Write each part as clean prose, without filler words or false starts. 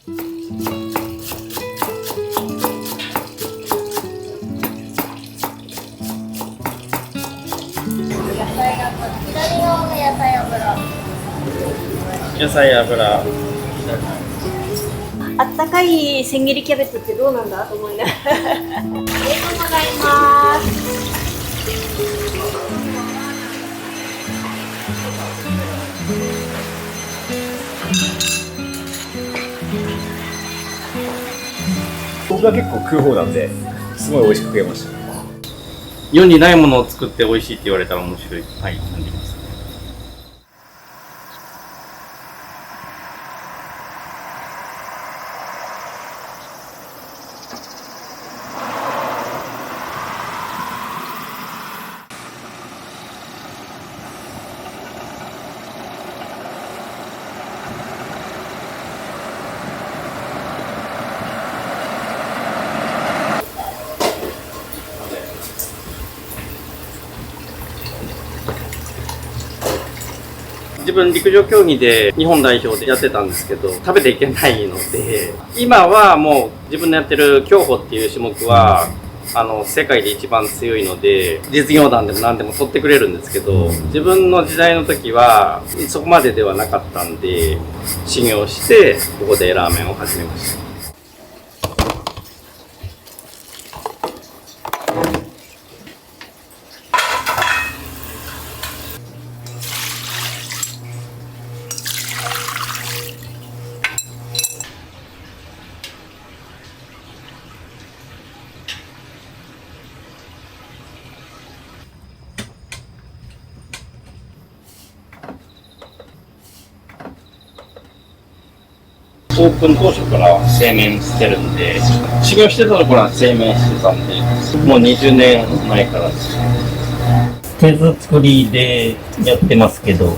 左側の野菜油。野菜油。あったかい千切りキャベツってどうなんだと思いながら。ありがとうございます。僕は結構食う方なんで、すごい美味しく食えました。世にないものを作って美味しいって言われたら面白い。はい、感じます。自分陸上競技で日本代表でやってたんですけど、食べていけないので、今はもう自分のやってる競歩っていう種目は世界で一番強いので、実業団でも何でも取ってくれるんですけど、自分の時代の時はそこまでではなかったんで、修行してここでラーメンを始めました。オープン当初から製麺してるんで、修行してたところは製麺してたんで、もう20年前からです。手作りでやってますけど、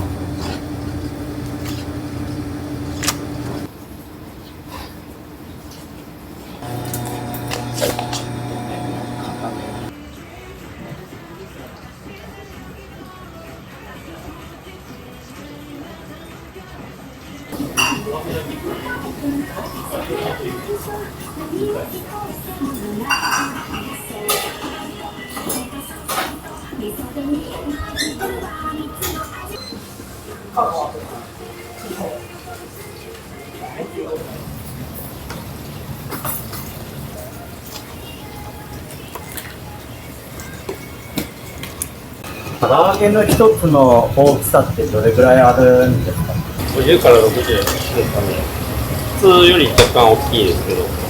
唐揚げの一つの大きさってどれぐらいあるんですか50から60ですかね。普通より若干大きいですけど。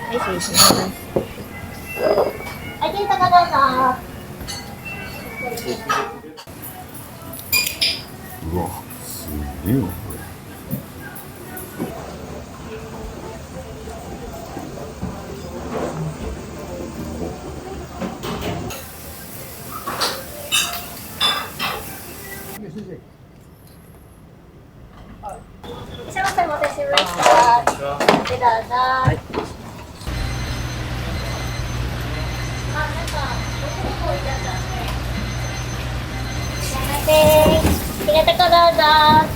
はい、失礼します。はい、天高どうぞ。うわ、すげえわ、これ。いらっしゃいませ、お待たせしました。で、どうぞ。はい。あ、なんか、どこに置いてあったんですね。いらっしゃいませ。ありがとう、どうぞ。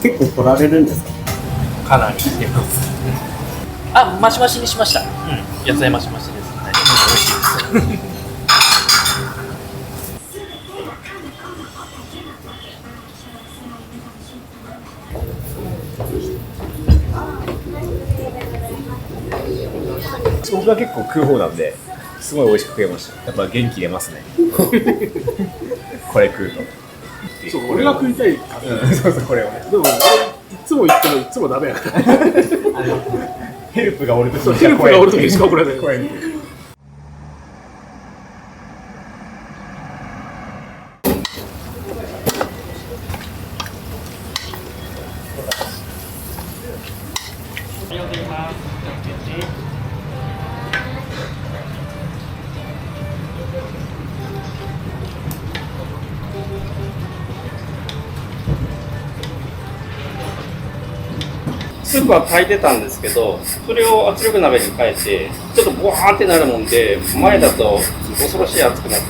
結構取られるんですか？かなり出ます。あ、マシマシにしました。うん、野菜マシマシです。はい、美味しいです。僕は結構食う方なんで、すごい美味しく食えました。やっぱ元気出ますね。これ食うと。そう、俺が食いたいから、うん、そうそう、これをね。でも俺いつも言ってもいつもダメやからヘルプがおるときそう、ヘルプがおるときしか怒らない。声にスープは炊いてたんですけど、それを圧力鍋に変えて、ちょっとボワーってなるもんで、前だと恐ろしい熱くなって、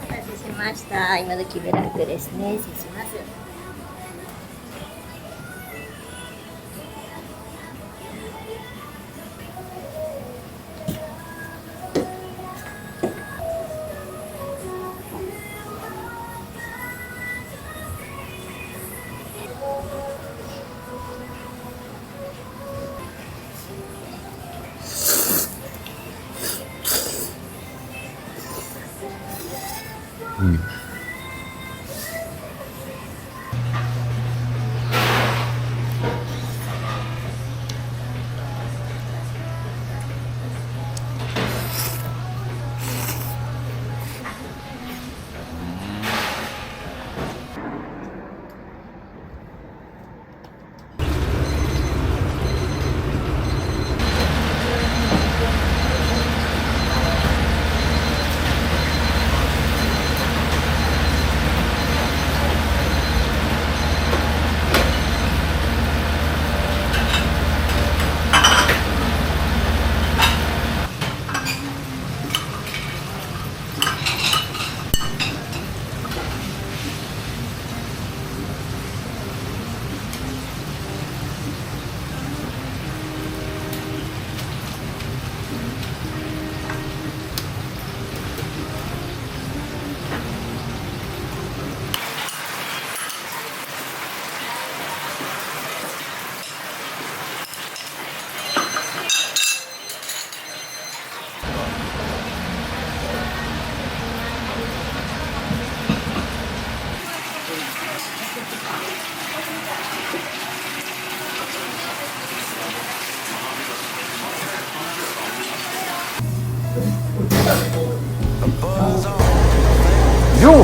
お待たせしました。今時ブラックですね。失礼します。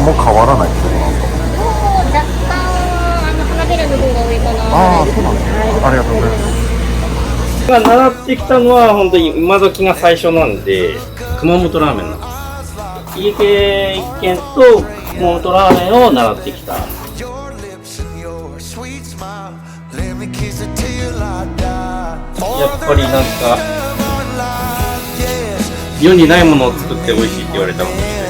も変わらないってことなんですか？若干花びらの方が多いかな。ああ、そうなんですね。ありがとうございます。が習ってきたのは本当に今時が最初なんで、熊本ラーメンなんです。家系一軒と熊本ラーメンを習ってきた。やっぱりなんか世にないものを作って美味しいって言われたので。